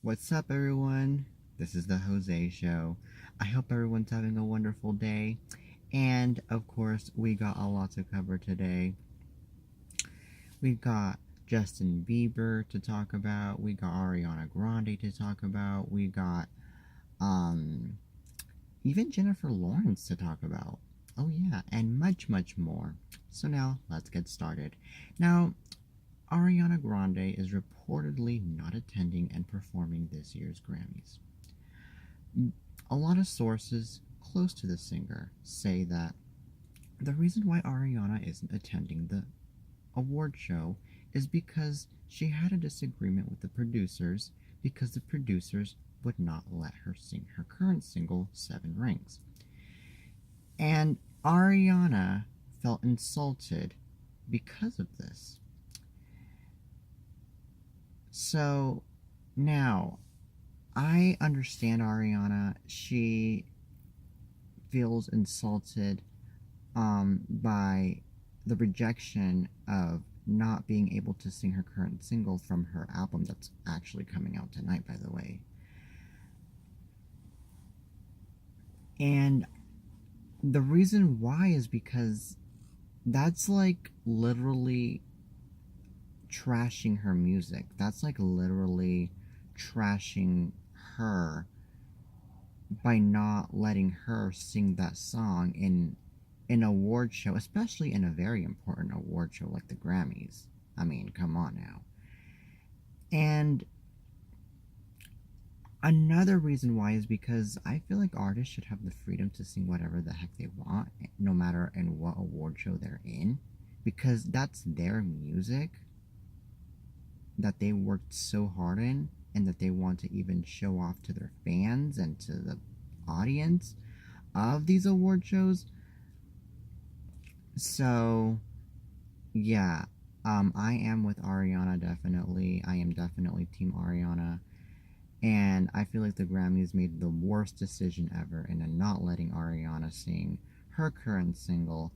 What's up, everyone? This is the Jose Show. I hope everyone's having a wonderful day. And of course, we got a lot to cover today. We got Justin Bieber to talk about. We got Ariana Grande to talk about. We got um even Jennifer Lawrence to talk about. Oh yeah, and much, much more. So now let's get started. Now, Ariana Grande is reportedly not attending and performing this year's Grammys. A lot of sources close to the singer say that the reason why Ariana isn't attending the award show is because she had a disagreement with the producers because the producers would not let her sing her current single, Seven Rings. And Ariana felt insulted because of this. So now, I understand Ariana. She feels insulted by the rejection of not being able to sing her current single from her album that's actually coming out tonight, by the way. And the reason why is because that's like literally trashing her music. That's like literally trashing her by not letting her sing that song in an award show, especially in a very important award show like the Grammys. I mean, come on now. And another reason why is because I feel like artists should have the freedom to sing whatever the heck they want, no matter in what award show they're in, because that's their music that they worked so hard in and that they want to even show off to their fans and to the audience of these award shows. So, yeah, I am with Ariana, definitely. I am definitely Team Ariana. And I feel like the Grammys made the worst decision ever in not letting Ariana sing her current single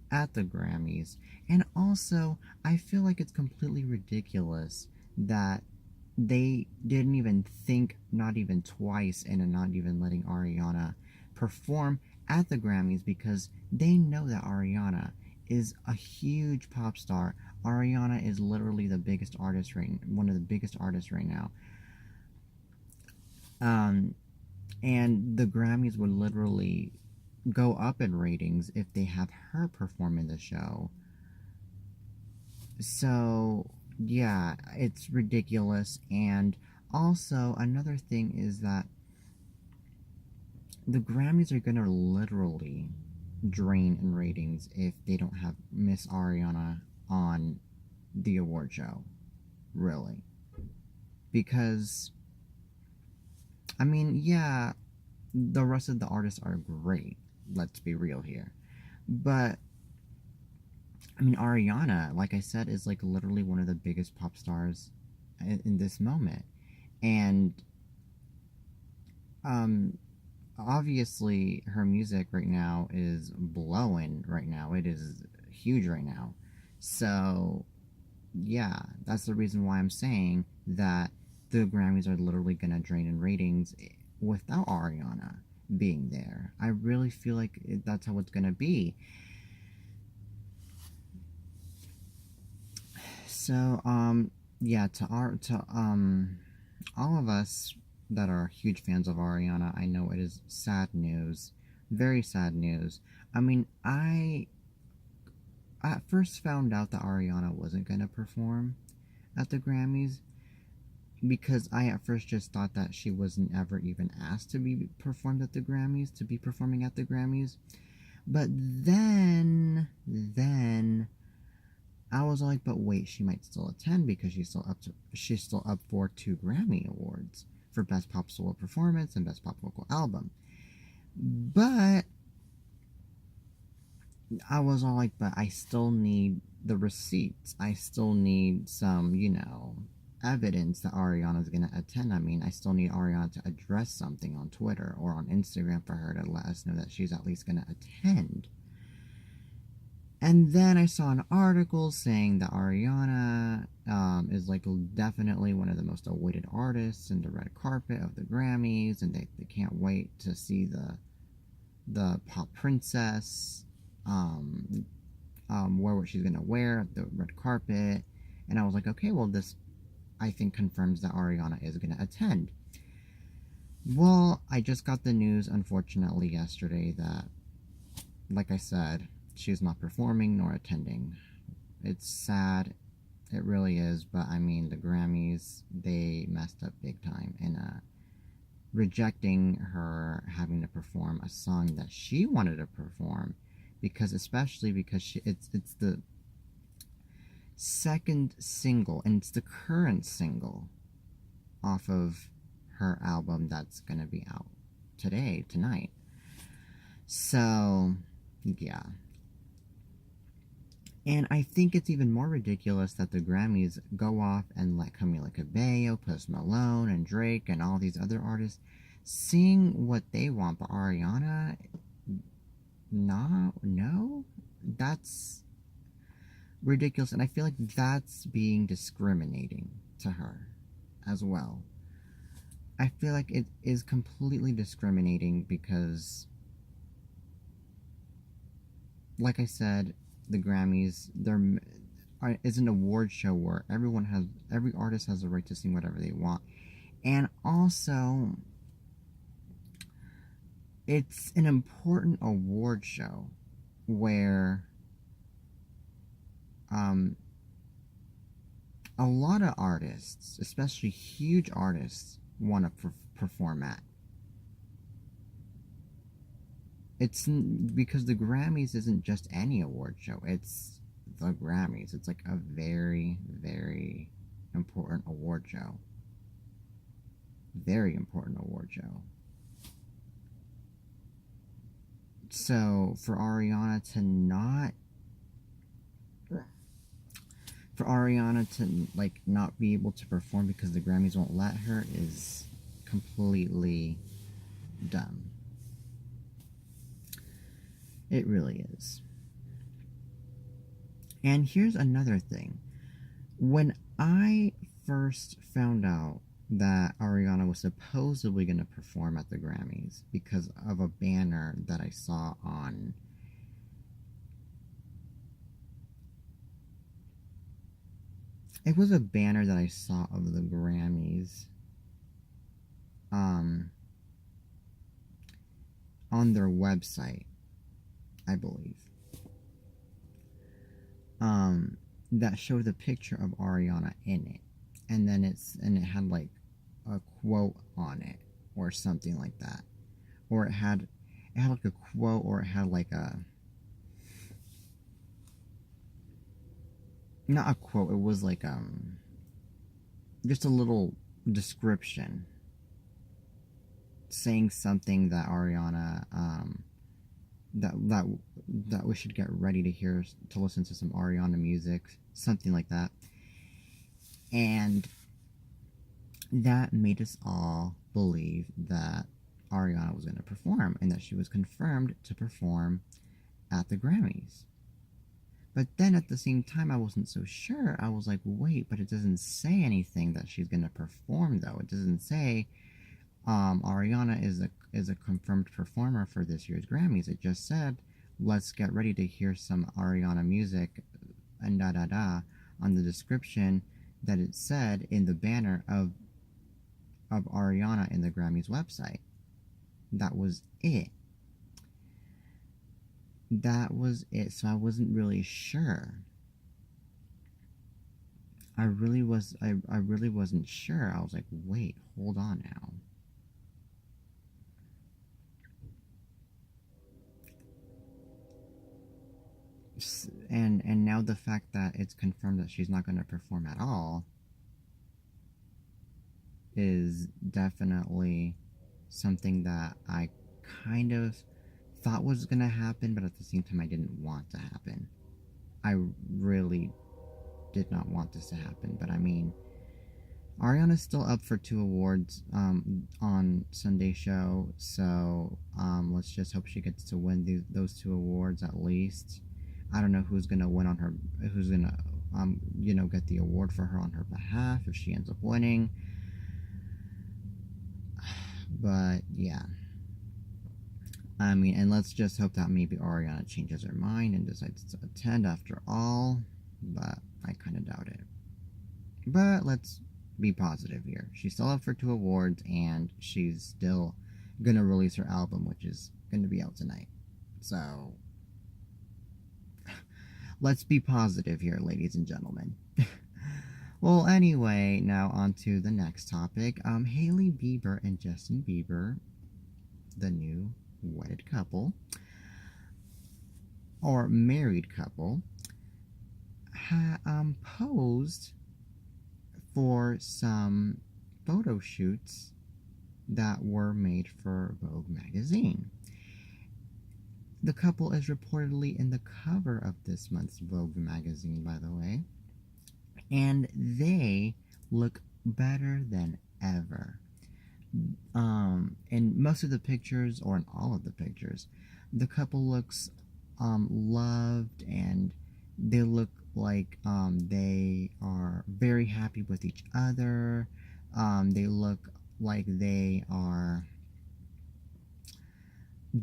at the Grammys. And also, I feel like it's completely ridiculous that they didn't even think, not even twice, and not even letting Ariana perform at the Grammys because they know that Ariana is a huge pop star. Ariana is literally the biggest artist one of the biggest artists right now. And the Grammys would literally go up in ratings if they have her perform in the show. So, yeah, it's ridiculous. And also, another thing is that the Grammys are gonna literally drain in ratings if they don't have Miss Ariana on the award show. Really. Because, I mean, yeah, the rest of the artists are great. Let's be real here. But I mean, Ariana, like I said, is like literally one of the biggest pop stars in this moment. And obviously her music right now is blowing right now. It is huge right now. So, yeah, that's the reason why I'm saying that the Grammys are literally going to drain in ratings without Ariana being there. I really feel like that's how it's going to be. So, yeah, to all of us that are huge fans of Ariana, I know it is sad news, very sad news. I mean, I at first found out that Ariana wasn't gonna perform at the Grammys because I at first just thought that she wasn't ever even asked to be performed at the Grammys, to be performing at the Grammys. But then I was like, but wait, she might still attend because she's still up for 2 Grammy awards for Best Pop Solo Performance and Best Pop Vocal Album. But I was all like, but I still need the receipts. I still need some, evidence that Ariana's gonna attend. I mean, I still need Ariana to address something on Twitter or on Instagram for her to let us know that she's at least gonna attend. And then I saw an article saying that Ariana is like definitely one of the most awaited artists in the red carpet of the Grammys, and they can't wait to see the pop princess, um, wear what she's gonna wear at the red carpet. And I was like, okay, well, this I think confirms that Ariana is gonna attend. Well, I just got the news, unfortunately, yesterday that, like I said, she's not performing nor attending. It's sad, it really is, but I mean, the Grammys, they messed up big time in rejecting her having to perform a song that she wanted to perform, because especially because it's the second single, and it's the current single off of her album that's gonna be out tonight. So, yeah. And I think it's even more ridiculous that the Grammys go off and let Camila Cabello, Post Malone, and Drake, and all these other artists sing what they want, but Ariana, no, that's ridiculous, and I feel like that's being discriminating to her as well. I feel like it is completely discriminating because, like I said, the Grammys, there is an award show where every artist has the right to sing whatever they want, and also it's an important award show where a lot of artists, especially huge artists, want to perform at. It's because the Grammys isn't just any award show, it's the Grammys. It's like a very, very important award show. Very important award show. So for Ariana to like not be able to perform because the Grammys won't let her is completely dumb. It really is. And here's another thing. When I first found out that Ariana was supposedly going to perform at the Grammys because of a banner that I saw on it was a banner that I saw of the Grammys on their website, I believe, that showed the picture of Ariana in it, and then it had like a quote on it or something like that, or it had like a quote, or it had like a not a quote, it was like just a little description saying something that Ariana that we should get ready to listen to some Ariana music, something like that. And that made us all believe that Ariana was going to perform and that she was confirmed to perform at the Grammys. But then at the same time, I wasn't so sure. I was like, wait, but it doesn't say anything that she's going to perform, though. It doesn't say Ariana is a confirmed performer for this year's Grammys. It just said, let's get ready to hear some Ariana music and on the description that it said in the banner of Ariana in the Grammys website. That was it. So I wasn't really sure. I really wasn't sure. I was like, wait, hold on now. And now the fact that it's confirmed that she's not going to perform at all is definitely something that I kind of thought was going to happen, but at the same time I didn't want to happen. I really did not want this to happen, but I mean, Ariana's still up for 2 awards on Sunday show, so let's just hope she gets to win those 2 awards at least. I don't know who's gonna win on her, who's gonna get the award for her on her behalf if she ends up winning. But yeah, I mean, and let's just hope that maybe Ariana changes her mind and decides to attend after all. But I kind of doubt it. But let's be positive here. She's still up for 2 awards, and she's still gonna release her album, which is gonna be out tonight. So let's be positive here, ladies and gentlemen. Well, anyway, now on to the next topic. Hailey Bieber and Justin Bieber, the new wedded couple, or married couple, posed for some photo shoots that were made for Vogue magazine. The couple is reportedly in the cover of this month's Vogue magazine, by the way, and they look better than ever. In most of the pictures, or in all of the pictures, the couple looks loved, and they look like they are very happy with each other. They look like they are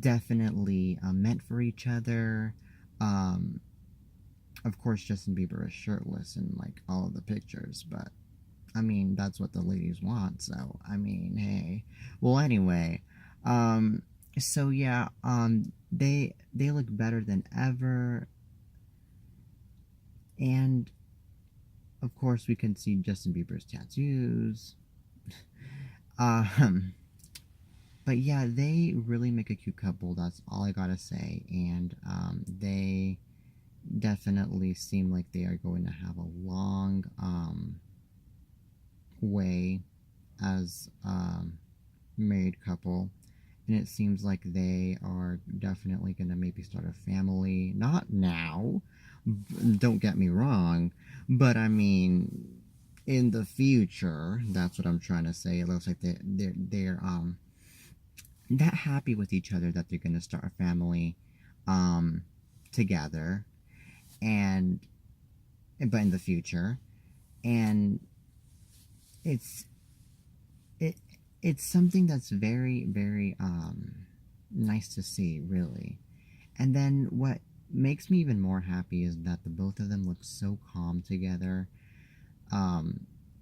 definitely meant for each other. Of course, Justin Bieber is shirtless in like all of the pictures, but I mean, that's what the ladies want, so I mean, hey. Well, anyway, so yeah, they look better than ever, and of course we can see Justin Bieber's tattoos. But yeah, they really make a cute couple. That's all I gotta say, and they definitely seem like they are going to have a long way as married couple, and it seems like they are definitely going to maybe start a family. Not now, don't get me wrong, but I mean in the future. That's what I'm trying to say. It looks like they're that happy with each other that they're going to start a family together, and but in the future, and it's it's something that's very, very nice to see, really. And then what makes me even more happy is that the both of them look so calm together.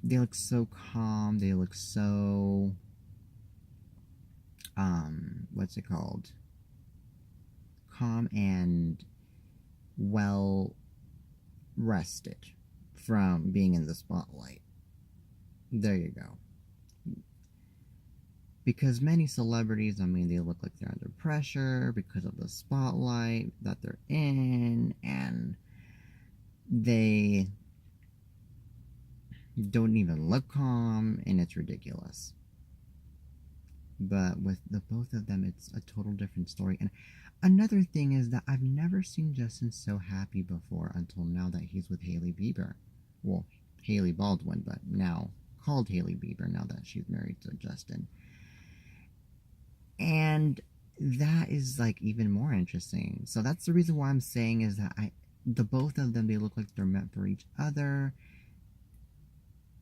They look so calm. They look so what's it called? Calm and well rested from being in the spotlight. There you go. Because many celebrities, I mean, they look like they're under pressure because of the spotlight that they're in, and they don't even look calm, and it's ridiculous. But with the both of them, it's a total different story. And another thing is that I've never seen Justin so happy before until now that he's with Hailey Bieber. Well, Hailey Baldwin, but now called Hailey Bieber now that she's married to Justin. And that is like even more interesting. So that's the reason why I'm saying is that the both of them, they look like they're meant for each other.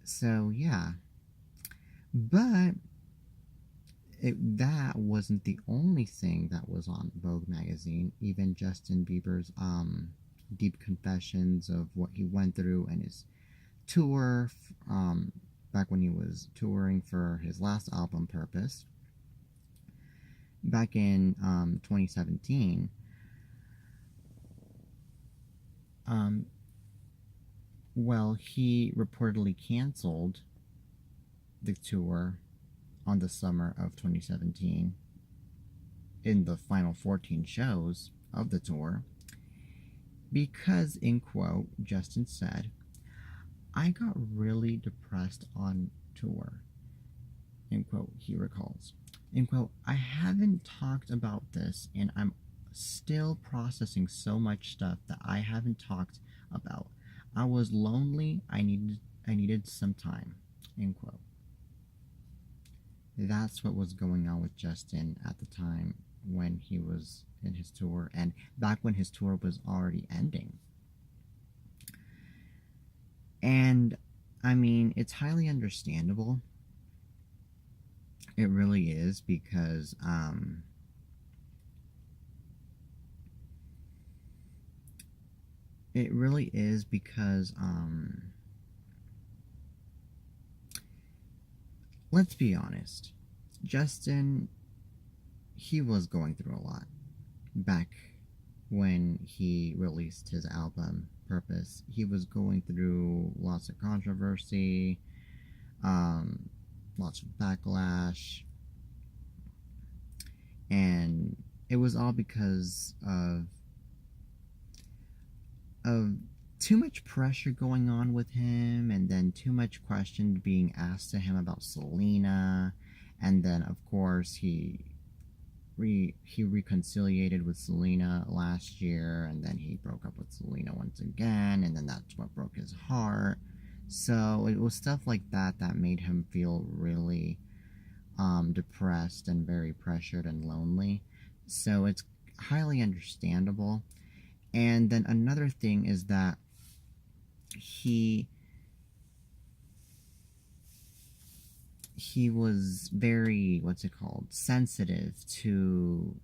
So yeah. But that wasn't the only thing that was on Vogue magazine. Even Justin Bieber's deep confessions of what he went through and his tour back when he was touring for his last album, Purpose, back in 2017. Well, he reportedly canceled the tour on the summer of 2017 in the final 14 shows of the tour because, in quote, Justin said, "I got really depressed on tour," in quote, he recalls. In quote, "I haven't talked about this, and I'm still processing so much stuff that I haven't talked about. I was lonely. I needed some time," end quote. That's what was going on with Justin at the time when he was in his tour, and back when his tour was already ending. And I mean, it's highly understandable. It really is, because it really is because let's be honest. Justin, he was going through a lot back when he released his album Purpose. He was going through lots of controversy, lots of backlash, and it was all because of too much pressure going on with him, and then too much questions being asked to him about Selena, and then of course he reconciliated with Selena last year, and then he broke up with Selena once again, and then that's what broke his heart. So it was stuff like that that made him feel really depressed and very pressured and lonely. So it's highly understandable. And then another thing is that he was very, sensitive to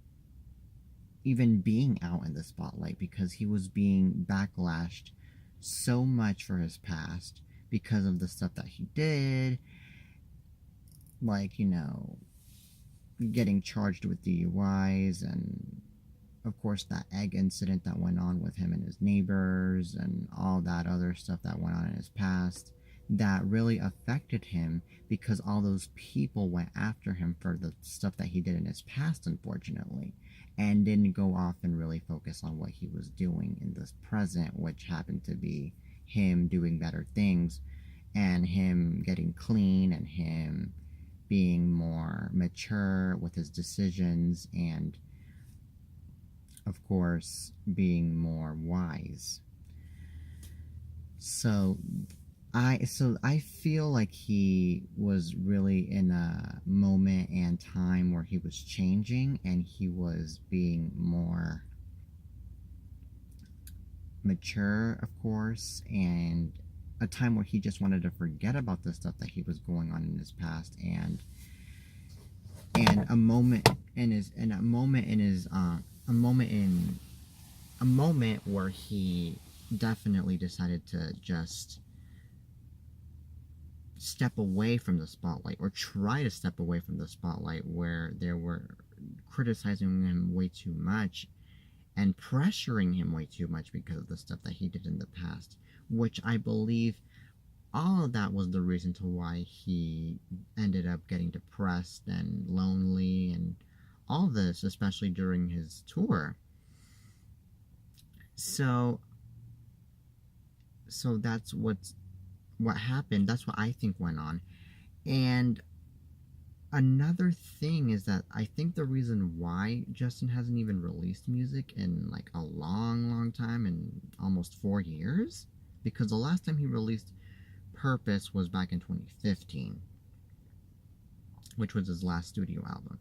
even being out in the spotlight, because he was being backlashed so much for his past because of the stuff that he did, like, getting charged with DUIs, and of course that egg incident that went on with him and his neighbors, and all that other stuff that went on in his past that really affected him, because all those people went after him for the stuff that he did in his past, unfortunately, and didn't go off and really focus on what he was doing in this present, which happened to be him doing better things, and him getting clean, and him being more mature with his decisions, and of course being more wise. So I feel like he was really in a moment and time where he was changing, and he was being more mature, of course, and a time where he just wanted to forget about the stuff that he was going on in his past, and a moment where he definitely decided to just step away from the spotlight, or try to step away from the spotlight, where they were criticizing him way too much and pressuring him way too much because of the stuff that he did in the past, which I believe all of that was the reason to why he ended up getting depressed and lonely, and all this, especially during his tour. So that's what happened. That's what I think went on. And another thing is that I think the reason why Justin hasn't even released music in like a long time, in almost 4 years, because the last time he released Purpose was back in 2015, which was his last studio album.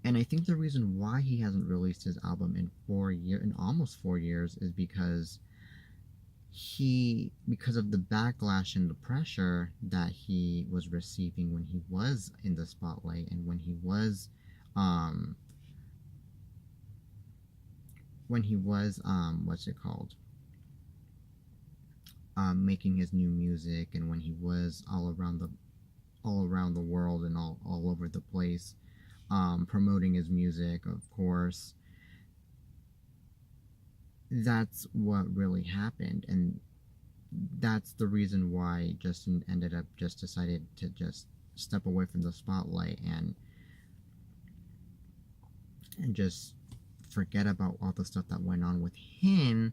And I think the reason why he hasn't released his album in almost 4 years, is because of the backlash and the pressure that he was receiving when he was in the spotlight, and when he was making his new music, and when he was all around the world, and all over the place, promoting his music, of course. That's what really happened, and that's the reason why Justin ended up just decided to just step away from the spotlight, and just forget about all the stuff that went on with him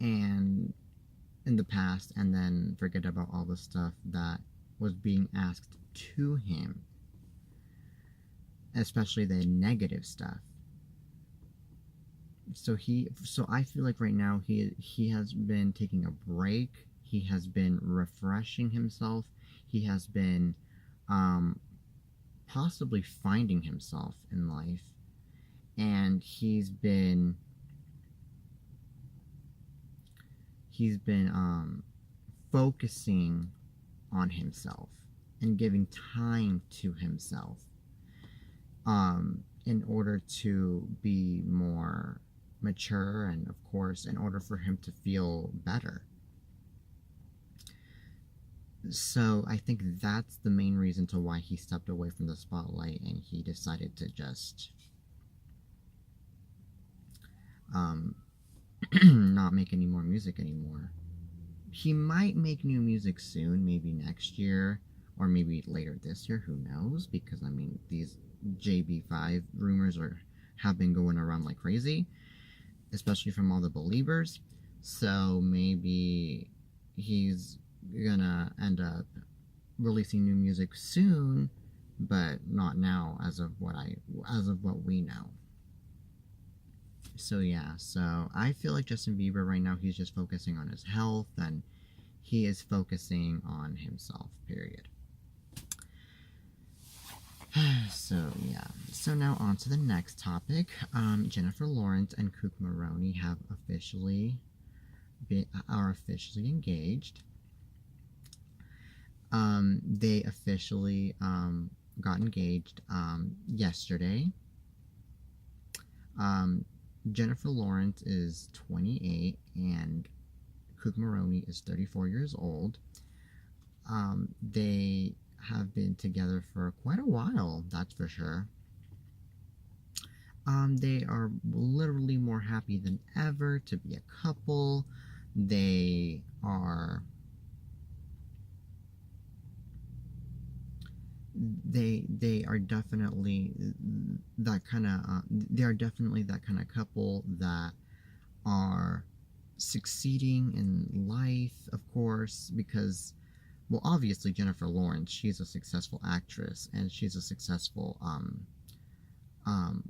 and in the past, and then forget about all the stuff that was being asked to him, especially the negative stuff. So I feel like right now he has been taking a break. He has been refreshing himself. He has been possibly finding himself in life, and he's been focusing on himself and giving time to himself in order to be more mature, and of course in order for him to feel better. So I think that's the main reason to why he stepped away from the spotlight, and he decided to just not make any more music anymore. He might make new music soon, maybe next year, or maybe later this year, who knows, because I mean, these JB5 rumors have been going around like crazy, especially from all the Beliebers. So maybe he's gonna end up releasing new music soon, but not now, as of what we know. So yeah, so I feel like Justin Bieber right now, he's just focusing on his health, and he is focusing on himself, period. So yeah, so now on to the next topic. Jennifer Lawrence and Cooke Maroney are officially engaged. They officially got engaged yesterday. Jennifer Lawrence is 28 and Cooke Maroney is 34 years old. They have been together for quite a while, that's for sure. They are literally more happy than ever to be a couple. They are definitely that kind of couple that are succeeding in life, of course, because, well, obviously Jennifer Lawrence, she's a successful actress and she's a successful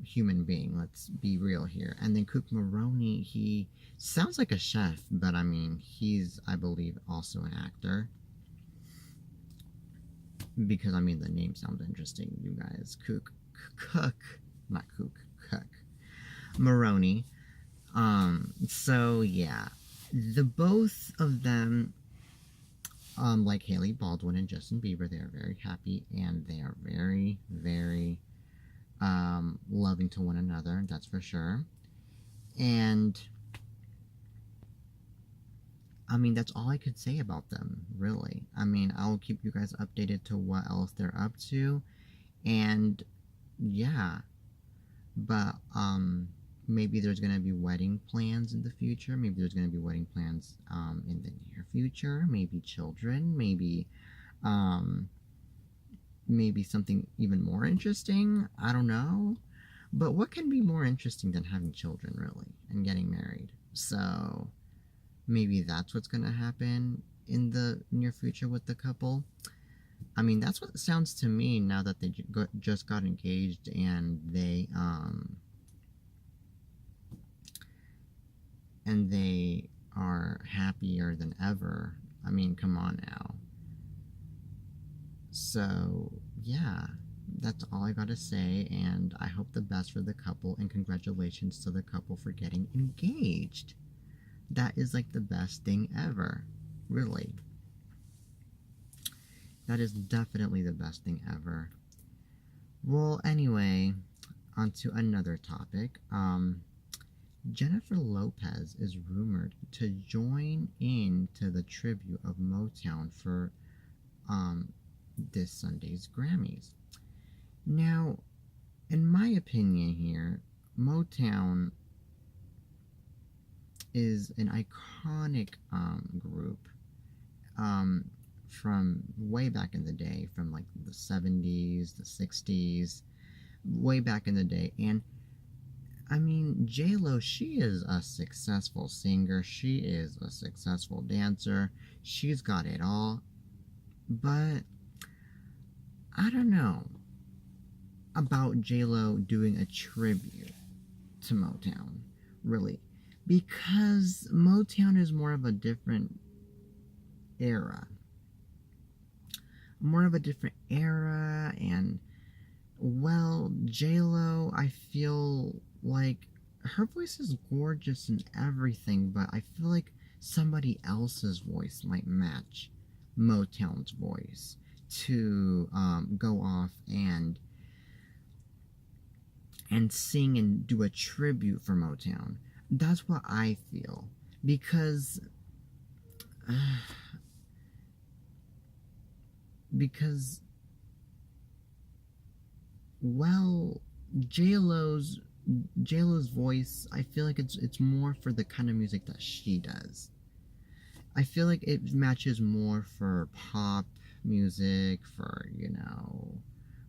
human being, let's be real here. And then Cooke Maroney, he sounds like a chef, but I mean, he's, I believe, also an actor. Because, I mean, the name sounds interesting, you guys. Cooke Maroney. So, yeah. The both of them, like Hailey Baldwin and Justin Bieber, they are very happy, and they are very, very loving to one another, that's for sure. And I mean, that's all I could say about them, really. I mean, I'll keep you guys updated to what else they're up to. And yeah. But maybe there's going to be wedding plans in the future. Maybe there's going to be wedding plans in the near future. Maybe children. Maybe something even more interesting. I don't know. But what can be more interesting than having children, really, and getting married? So maybe that's what's going to happen in the near future with the couple. I mean, that's what it sounds to me now that they just got engaged, and they are happier than ever. I mean, come on now. So, yeah, that's all I gotta say, and I hope the best for the couple, and congratulations to the couple for getting engaged. That is like the best thing ever, really. That is definitely the best thing ever. Well, anyway, on to another topic. Jennifer Lopez is rumored to join into the tribute of MoTown for this Sunday's Grammys. Now, in my opinion here, MoTown is an iconic group from way back in the day, from like the 70s, the 60s, way back in the day. And I mean, J-Lo, she is a successful singer, she is a successful dancer, she's got it all. But I don't know about J-Lo doing a tribute to MoTown, really, because MoTown is more of a different era, and J-Lo, I feel like her voice is gorgeous and everything, but I feel like somebody else's voice might match MoTown's voice to go off and sing and do a tribute for MoTown. That's what I feel. Because because well, J-Lo's J-Lo's voice, I feel like it's more for the kind of music that she does. I feel like it matches more for pop music, for,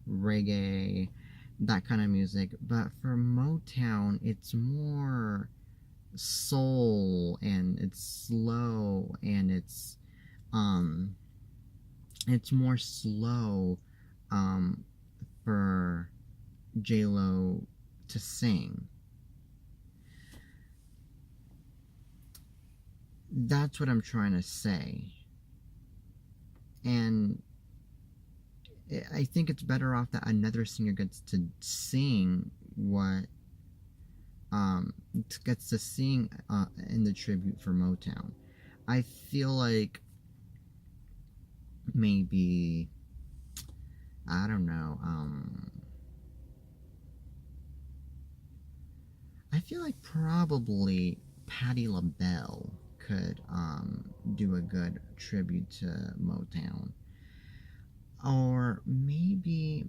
reggae, that kind of music. But for Motown, it's more soul, and it's slow, and it's more slow for J-Lo to sing. That's what I'm trying to say. And I think it's better off that another singer gets to sing in the tribute for Motown. I feel like maybe, I don't know, I feel like probably Patti LaBelle could do a good tribute to Motown. Or maybe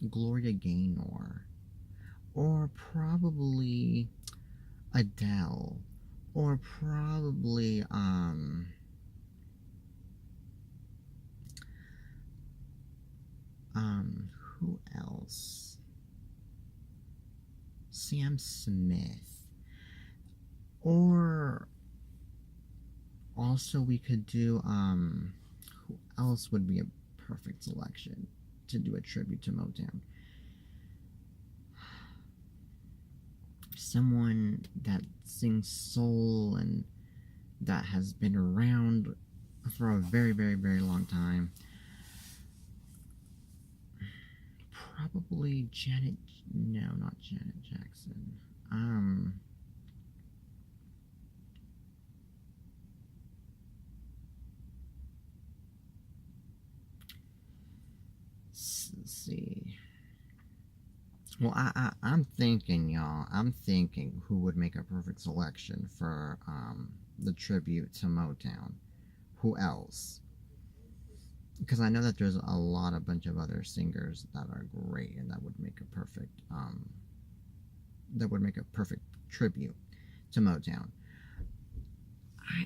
Gloria Gaynor. Or probably Adele. Or probably who else? Sam Smith. Or also we could do who else would be a perfect selection to do a tribute to Motown? Someone that sings soul and that has been around for a very, very, very long time. Probably not Janet Jackson. Let's see. Well, I'm thinking, y'all. I'm thinking who would make a perfect selection for the tribute to Motown. Who else? Because I know that there's a bunch of other singers that are great and that would make a perfect tribute to Motown.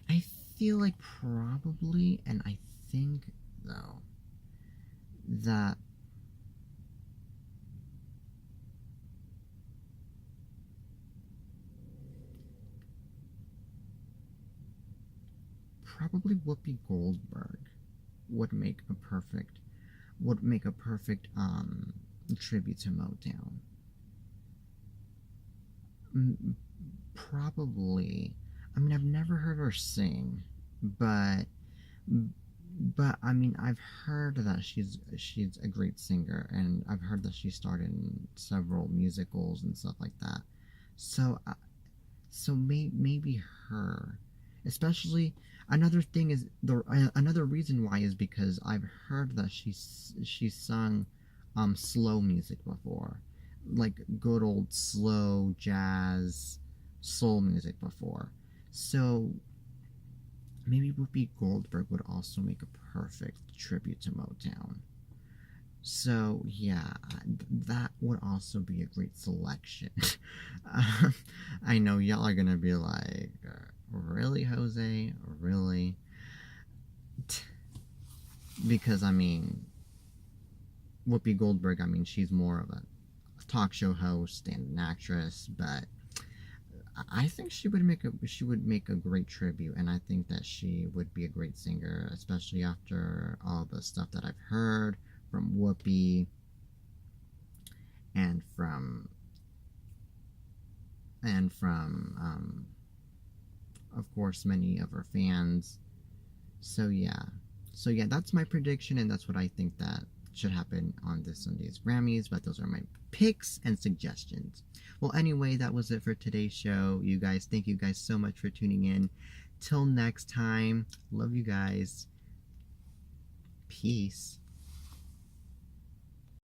I feel like probably, and I think though that probably Whoopi Goldberg would make a perfect tribute to Motown. Probably. I mean, I've never heard her sing, but I mean, I've heard that she's a great singer, and I've heard that she starred in several musicals and stuff like that. So maybe her. Especially, another thing is another reason why is because I've heard that she's sung slow music before, like good old slow jazz soul music before. So maybe Whoopi Goldberg would also make a perfect tribute to Motown. So yeah, that would also be a great selection. I know y'all are gonna be like, really, Jose? Really? Because I mean, Whoopi Goldberg, I mean, she's more of a talk show host and an actress, but I think she would make a great tribute, and I think that she would be a great singer, especially after all the stuff that I've heard from Whoopi and from of course many of her fans. So yeah, that's my prediction, and that's what I think that should happen on this Sunday's Grammys, but those are my picks and suggestions. Well, anyway, that was it for today's show. You guys, thank you guys so much for tuning in. Till next time, love you guys. Peace.